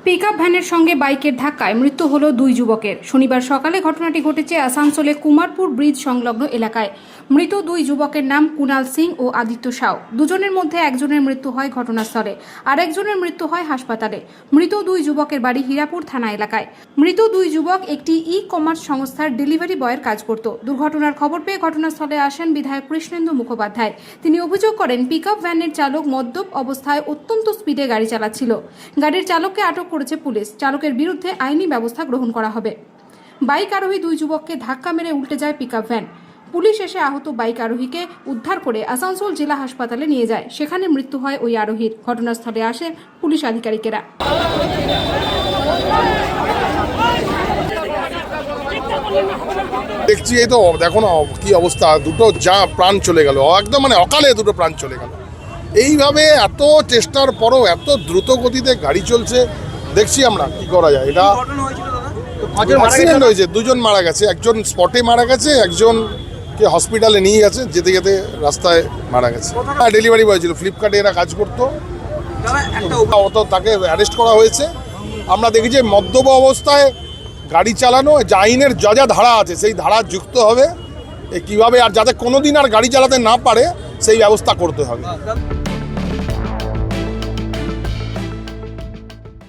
Pickup ভ্যানের সঙ্গে বাইকের ধাক্কায় মৃত্যু হলো দুই যুবকের। শনিবার সকালে ঘটনাটি ঘটেছে আসানসোলে কুমারপুর ব্রিজ সংলগ্ন এলাকায়। মৃত দুই যুবকের নাম কুনাল সিং ও আদিত্য সাউ। দুজনের মধ্যে একজনের মৃত্যু হয় ঘটনাস্থলে, আর একজনের মৃত্যু হয় হাসপাতালে। মৃত দুই যুবকের বাড়ি হীরাপুর থানা এলাকায়। মৃত দুই যুবক একটি ই-কমার্স সংস্থার ডেলিভারি বয়ের কাজ করত। দুর্ঘটনার খবর পেয়ে ঘটনাস্থলে আসেন বিধায়ক কৃষ্ণেন্দু মুখোপাধ্যায়। তিনি অভিযোগ করেন, পিকআপ ভ্যানের চালক মদ্যপ অবস্থায় অত্যন্ত স্পিডে গাড়ি চালাচ্ছিল। গাড়ির চালককে আটক করেছে পুলিশ। চালকের বিরুদ্ধে আইনি ব্যবস্থা গ্রহণ করা হবে। বাইক আরোহী দুই যুবককে ধাক্কা মেরে উল্টে যায় পিকআপ ভ্যান। পুলিশ এসে আহত বাইক আরোহীকে উদ্ধার করে আসানসোল জেলা হাসপাতালে নিয়ে যায়। সেখানে মৃত্যু হয় ওই আরোহীর। ঘটনাস্থলে আসেন পুলিশ আধিকারিকেরা। দেখছি এই তো দেখো না কি অবস্থা, দুটো যা প্রাণ চলে গেল, একদম মানে অকালে দুটো প্রাণ চলে গেল। এইভাবে এত চেষ্টার পরও এত দ্রুত গতিতে গাড়ি চলছে, দেখছি আমরা কি করা যায়। এটা অ্যাক্সিডেন্ট হয়েছে, দুজন মারা গেছে, একজন স্পটে মারা গেছে, একজনকে হসপিটালে নিয়ে গেছে, যেতে যেতে রাস্তায় মারা গেছে। ডেলিভারি বয় ছিল, ফ্লিপকার্টে এরা কাজ করতো, তাকে অ্যারেস্ট করা হয়েছে। আমরা দেখি যে মদ্যপ অবস্থায় গাড়ি চালানো আইনের যা যা ধারা আছে সেই ধারা যুক্ত হবে, কীভাবে আর যাতে কোনোদিন আর গাড়ি চালাতে না পারে সেই ব্যবস্থা করতে হবে।